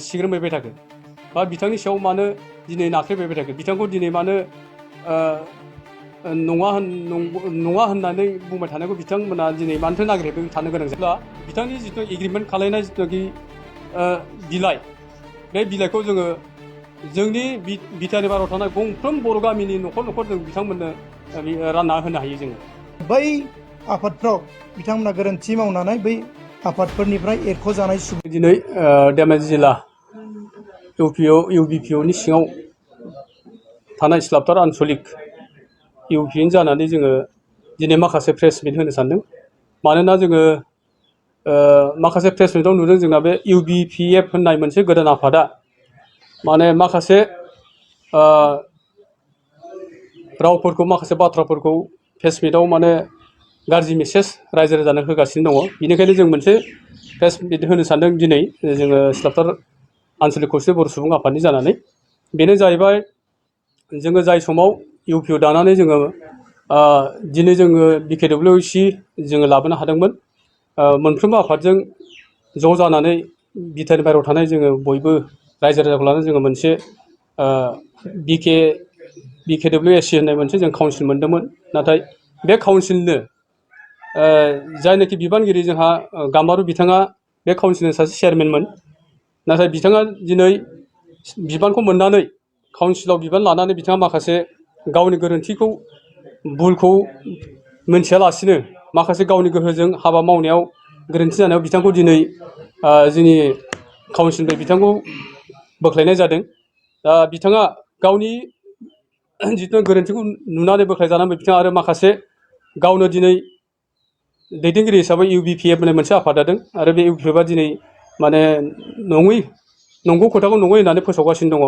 सिग्रोमबाय थाखो बा बिथांनि सायाव मानो दिनै नाख्रेबाय थाखो बिथांखौ दिनै मानो नङा होननानै बुंबाय थानायखौ बिथांमोना दिनै मानोथो नागिरबाय थानो गोनां जायोब्ला बिथांनि जिथु एग्रिमेन्ट खालायनाय जिथुनाखि बिलाइ बे बिलाइखौ जोङो जोंनि बिटिआरनि बाराव थानाय गंफ्रोम बर' गामिनि न'खर न'खर जों बिथांमोननो रानना होनो हायो जोङो बै आफादफ्राव बिथांमोना गोरोन्थि मावनानै बै आफादफोरनिफ्राय एरख'जानाय सुबुं दिनै धेमाजि जिल्ला इउबिपिअनि सिङाव थानाय इस्लाबतार आनसलिक इउपिएन जानानै जोङो दिनै माखासे प्रेस मिट होनो सानदों मानोना जोङो माखासे प्रेस मिटआव नुदों जोंना बे इउबिपिएफ होननाय मोनसे गोदान आफादा माने माखासे रावफोरखौ माखासे बाथ्राफोरखौ प्रेस मिटआव माने गाज्रि मेसेज रायजो राजानो होगासिनो दङ बेनिखायनो जों मोनसे प्रेस मिट होनो सानदों दिनै जोङो इस्लाबतार आनसलिक खौसे बर' सुबुं आफादनि जानानै बेनो जाहैबाय जोङो जाय समाव इउपिअ दानानै जोङो दिनै जोङो बिकेडब्लिउसि जोङो लाबोनो हादोंमोन मोनफ्रोमबो आफादजों ज' जानानै बिटिआरनि बाहेरायाव थानाय जोङो बयबो रायजो राजाखौ लानानै जोङो मोनसे बिकेडब्लिउएसि होननाय मोनसे जों काउन्सिल मोनदोंमोन नाथाय बे काउन्सिलनो जायनाखि बिबानगिरि जोंहा गाम्बारु बिथाङा बे काउन्सिलनि सासे चेयारमेनमोन नाथाय बिथाङा दिनै बिबानखौ मोननानै काउन्सिलाव बिबान लानानै बिथाङा माखासे गावनि गोरोन्थिखौ भुलखौ मोनथियालासिनो माखासे गावनि गोहोजों हाबा मावनायाव गोरोन्थि जानायाव बिथांखौ दिनै जोंनि काउन्सिलनिफ्राय बिथांखौ बोख्लायनाय जादों दा बिथाङा गावनि जिथु गोरोन्थिखौ नुनानै बोख्लायजानानै बिथाङा आरो माखासे गावनो दिनै दैदेनगिरि हिसाबै इउबिपिएफ होननाय मोनसे आफाद जादों आरो बे इउबिपिएफआ दिनै माने नंगौ खोथाखौ नङै होननानै फोसावगासिनो दङ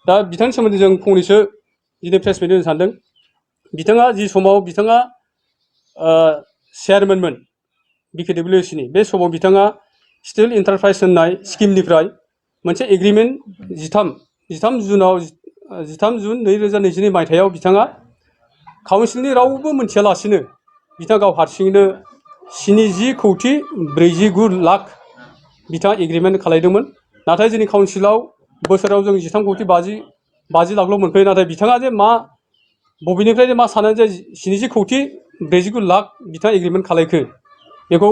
दा बिथांनि सोमोन्दै जों फंनैसो दिनै प्रेस मिट होनो सानदों बिथाङा जि समाव बिथाङा चेयारमेनमोन बिकेडब्लिउएसिनि बे समाव बिथाङा स्टिल इन्टारप्राइज होननाय स्किमनिफ्राय मोनसे एग्रिमेन्ट 13 जुन 2022 मायथाइयाव बिथाङा काउन्सिलनि रावबो मोनथियालासिनो बिथाङा गाव हारसिङैनो 70,49,00,000 बिथाङा एग्रिमेन्ट खालायदोंमोन नाथाय जोंनि काउन्सिलाव बोसोराव जों 13,50,00,000 मोनफैयो नाथाय बिथाङा जे बबेनिफ्राय मा साननानै जे 70,49,00,000 बिथाङा एग्रिमेन्ट खालायखो बेखौ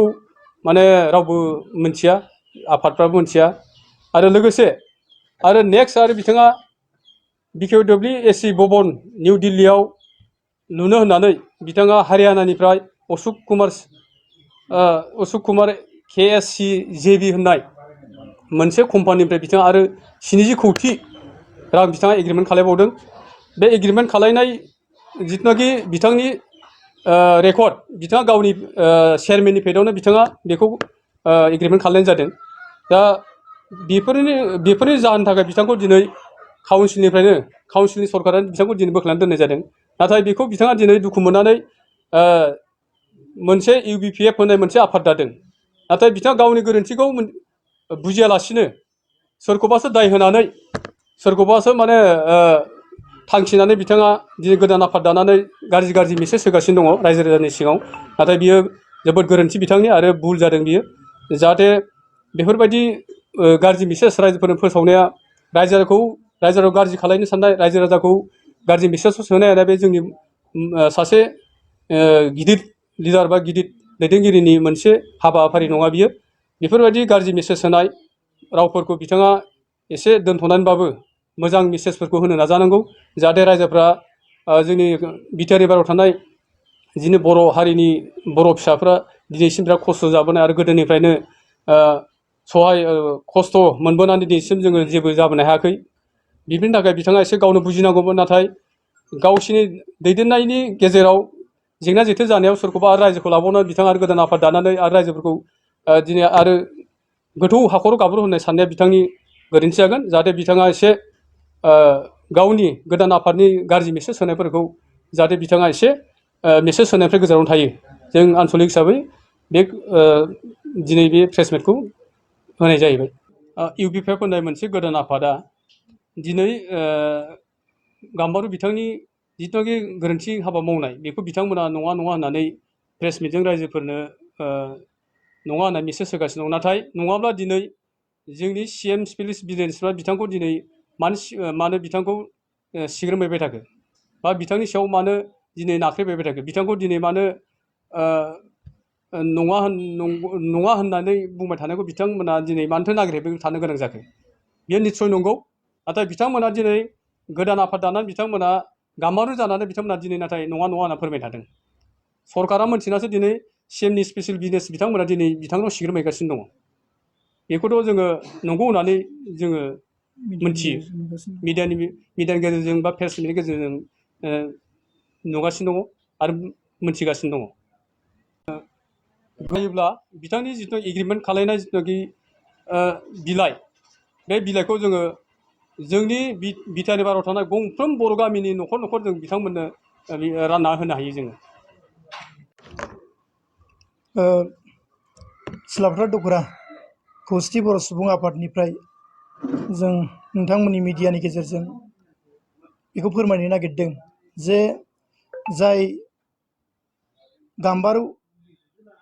माने रावबो मोनथिया आफादफ्राबो मोनथिया आरो लोगोसे आरो नेक्स्ट आरो बिथाङा बिकेडब्लिउएसि भवन निउ दिल्लीयाव लुनो होननानै बिथाङा हारियानानिफ्राय अशोक कुमार KSCJB होननाय मोनसे कम्पानिनिफ्राय बिथाङा आरो 70 कौटि रां बिथाङा एग्रिमेन्ट खालायबावदों बे एग्रिमेन्ट खालायनाय जिथुनाखि बिथांनि रेकर्ड बिथाङा गावनि चेयारमेननि पेडआवनो बिथाङा बेखौ एग्रिमेन्ट खालायनाय जादों दा बेफोरनि जाहोननि थाखाय बिथांखौ दिनै काउन्सिलनि सरकारा बिथांखौ दिनै बोख्लायनानै दोननाय जादों नाथाय बेखौ बिथाङा दिनै दुखु मोननानै मोनसे इउबिपिएफ होननाय मोनसे आफाद दादों नाथाय बिथाङा गावनि गोरोन्थिखौ बुजियालासिनो सोरखौबासो दाय होनानै सोरखौबासो माने थांखिनानै बिथाङा दिनै गोदान आफाद दानानै गाज्रि मेसेज होगासिनो दङ रायजो राजानि सिगाङाव नाथाय बियो जोबोद गोरोन्थि बिथांनि आरो भुल जादों बियो जाहाथे बेफोरबायदि गाज्रि मेसेज रायजोफोरनो फोसावनाया रायजोखौ गाज्रि खालायनो साननाय रायजो राजाखौ गाज्रि मेसेज होनाया बे जोंनि सासे गिदिर लिडार बा गिदिर दैदेनगिरिनि मोनसे हाबाफारि नङा बियो बेफोरबायदि गाज्रि मेसेज होनाय रावफोरखौ बिथाङा एसे दोनथ'नानैबाबो मोजां मेसेजफोरखौ होनो नाजानांगौ जाहाथे रायजोफ्रा जोंनि बिटिआरनि बाहेरायाव थानाय जोंनि बर' हारिनि बर' फिसाफ्रा दिनैसिम बिराद खस्थ' जाबोनाय आरो गोदोनिफ्रायनो खस्थ' मोनबोनानै दिनैसिम जोङो जेबो जाबोनो हायाखै बेफोरनि थाखाय बिथाङा एसे गावनो बुजिनांगौमोन नाथाय गावसिनि दैदेननायनि गेजेराव जेंना जेथो जानायाव सोरखौबा आरो रायजोखौ लाबावनानै बिथाङा आरो गोदान आफाद दानानै आरो रायजोफोरखौ दिनै आरो गोथौ हाखराव गाब्र' होननाय साननाया बिथांनि गोरोन्थि जागोन जाहाथे बिथाङा एसे गावनि गोदान आफादनि गाज्रि मेसेज होनायफोरखौ जाहाथे बिथाङा एसे मेसेज होनायनिफ्राय गोजानाव थायो जों आनसलिक हिसाबै बे दिनै बे प्रेस मिटखौ होनाय जाहैबाय इउबिपिएफ होननाय मोनसे गोदान आफादा दिनै गाम्बारु बिथांनि जिथुनाखि गोरोन्थि हाबा मावनाय बेखौ बिथांमोना नङा होननानै प्रेस मिटजों रायजोफोरनो नङा होननानै मेसेज होगासिनो दं नाथाय नङाब्ला दिनै जोंनि CM स्पेसियेलिस्ट भिजिलेन्सफ्रा बिथांखौ दिनै मानो बिथांखौ सिग्रोमबाय थाखो बा बिथांनि सायाव मानो दिनै नाख्रेबाय थाखो बिथांखौ दिनै मानो नङा होननानै बुंबाय थानायखौ बिथांमोना दिनै मानोथो नागिरबाय थानो गोनां जाखो बेयो निस्सय नंगौ नाथाय बिथांमोना दिनै गोदान आफाद दानानै बिथांमोना गाम्बारु जानानै बिथांमोना दिनै नाथाय नङा होनना फोरमायनो थादों सरकारा मोनथिनासो दिनै CMनि स्पेसियेल भिजिलेन्स बिथांमोना दिनै बिथांनाव सिग्रोमहैगासिनो दङ बेखौथ' जोङो नंगौ होननानै जोङो मोनथियो मिडियानि गेजेरजों बा प्रेसनि गेजेरजों नुगासिनो दङ आरो मोनथिगासिनो दङ नायोब्ला बिथांनि जिथु एग्रिमेन्ट खालामनाय जिथुनाखि बिलाइ बे बिलाइखौ जोङो जोंनि बिटिआरनि बाराव थानाय गंफ्रोम बर' गामिनि न'खर जों बिथांमोननो रानना होनो हायो जोङो सिलाफोथार दख'रा खौसेथि बर' सुबुं आफादनिफ्राय जों नोंथांमोननि मिडियानि गेजेरजों बेखौ फोरमायनो नागिरदों जे जाय गाम्बारु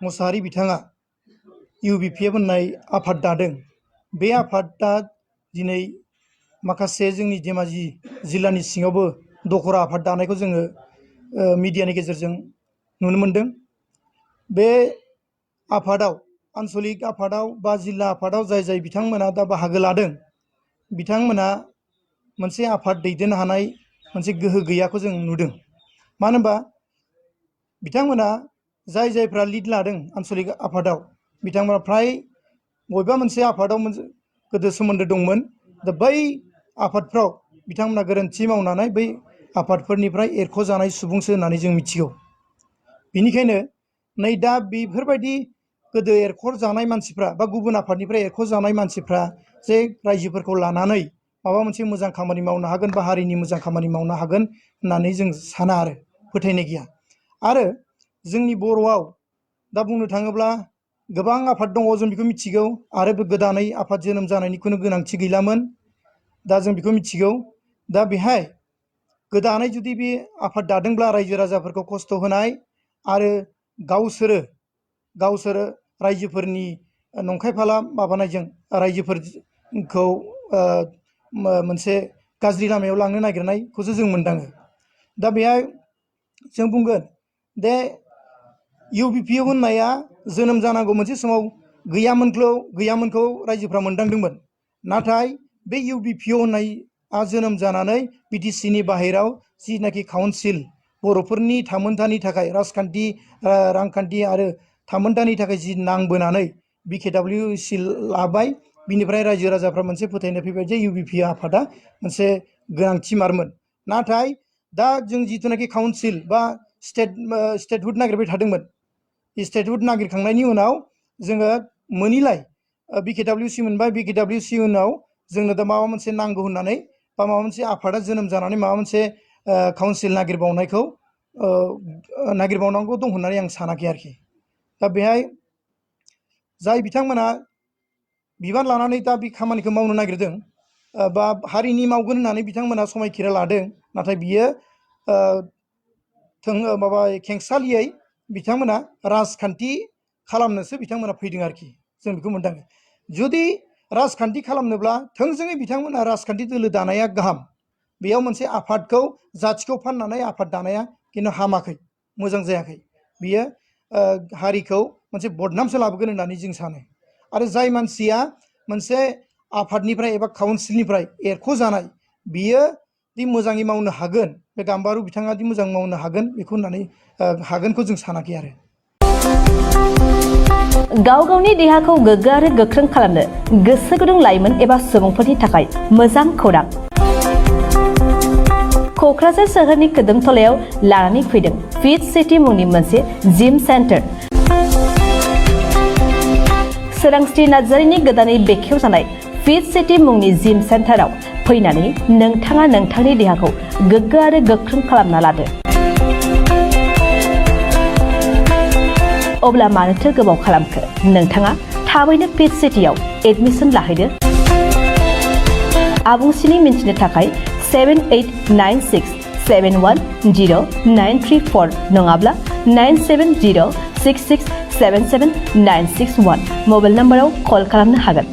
मुसाहारि बिथाङा UBPF होननाय आफाद दादों बे आफादा दिनै माखासे जोंनि धेमाजि जिल्लानि सिङावबो दख'रा आफाद दानायखौ जोङो मिडियानि गेजेरजों नुनो मोनदों बे आफादाव आन्चलिक आफादाव बा जिल्ला आफादाव जाय बिथांमोना दा बाहागो लादों बिथांमोना मोनसे आफाद दैदेननो हानाय मोनसे गोहो गैयाखौ जों नुदों मानो होनबा बिथांमोना जायफ्रा लिड लादों आन्चलिक आफादाव बिथांमोना फ्राय बबेबा मोनसे आफादाव गोदो सोमोन्दो दंमोन दा बै आफादफ्राव बिथांमोना गोरोन्थि मावनानै बै आफादफोरनिफ्राय एरख'जानाय सुबुंसो होननानै जों मिथिगौ बेनिखायनो नै दा बेफोरबायदि गोदो एरख'जानाय मानसिफ्रा बा गुबुन आफादनिफ्राय एरख'जानाय मानसिफ्रा जे रायजोफोरखौ लानानै माबा मोनसे मोजां खामानि मावनो हागोन बा हारिनि मोजां खामानि मावनो हागोन होननानै जों साना आरो फोथायनाय गैया आरो जोंनि बर'आव दा बुंनो थाङोब्ला गोबां आफाद दङ जों बेखौ मिथिगौ आरो बे गोदानै आफाद जोनोम जानायनि खुनु गोनांथि गैलामोन दा जों बेखौ मिथिगौ दा बेहाय गोदानै जुदि बे आफाद दादोंब्ला रायजो राजाफोरखौ खस्थ' होनाय आरो गावसोरो रायजोफोरनि नंखाय फाला माबानायजों रायजोफोरखौ मोनसे गाज्रि लामायाव लांनो नागिरनायखौसो जों मोनदाङो दा बेहाय जों बुंगोन दे UBPF होननाया जोनोम जानांगौ मोनसे समाव गैयामोनखौ रायजोफ्रा मोनदांदोंमोन नाथाय बे UBPF होननाया जोनोम जानानै BTCनि बाहेराव जिनाखि काउन्सिल बर'फोरनि थामोन्थानि थाखाय रांखान्थि आरो थामोन्थानि थाखाय जि नांबोनानै BKWC लाबाय बिनिफ्राय रायजो राजाफ्रा मोनसे फोथायनाय फैबाय जे UBPF आफादा मोनसे गोनांथिमारमोन नाथाय दा जों जिथुनाखि काउन्सिल बा स्टेटहुड नागिरबाय थादोंमोन स्टेटहुड नागिरखांनायनि उनाव जोङो मोनिलाय BKWC मोनबाय BKWC उनाव जोंनो दा माबा मोनसे नांगौ होननानै बा माबा मोनसे आफादा जोनोम जानानै माबा मोनसे काउन्सिल नागिरबावनांगौ दं होननानै आं सानाखै आरोखि दा बेहाय जाय बिथांमोना बिबान लानानै दा बे खामानिखौ मावनो नागिरदों बा हारिनि मावगोन होननानै बिथांमोना समायखिरा लादों नाथाय बियो खेंसालियै बिथांमोना राजखान्थि खालामनोसो बिथांमोना फैदों आरोखि जों बेखौ मोनदाङो जुदि राजखान्थि खालामनोब्ला थोंजोङै बिथांमोना राजखान्थि दोलो दानाया गाहाम बेयाव मोनसे आफादखौ जाथिखौ फाननानै आफाद दानाया खिन्थु हामाखै मोजां जायाखै बियो हारिखौ मोनसे बदनामसो लाबोगोन होननानै जों सानो आरो जाय मानसिया मोनसे आफादनिफ्राय एबा काउन्सिलनिफ्राय एरख'जानाय बियो दि मोजाङै मावनो हागोन बे गाम्बारु बिथाङा दि मोजां मावनो हागोन बेखौ होननानै हागोनखौ जों सानाखै आरो गाव गावनि देहाखौ गोग्गो आरो गोख्रों खालामनो गोसो गुदुं लाइमोन एबा सुबुंफोरनि थाखाय मोजां खौरां क'क्राझार सोहोरनि खोदोमथलायाव लानानै फैदों फिट सिटी मुंनि मोनसे जिम सेन्टार सोरांस्रि नार्जारिनि गोदानै बेखेवजानाय फिट सिटी मुंनि जिम सेन्टाराव फैनानै नोंथाङा नोंथांनि देहाखौ गोग्गो आरो गोख्रों खालामना लादो अब्ला मानोथो गोबाव खालामखो नोंथाङा थाबैनो फिट सिटीआव एडमिसन लाहैदो आबुंसिनै मिन्थिनो थाखाय 7896710934 नङाब्ला 9706677961 मबाइल नाम्बाराव कल खालामनो हागोन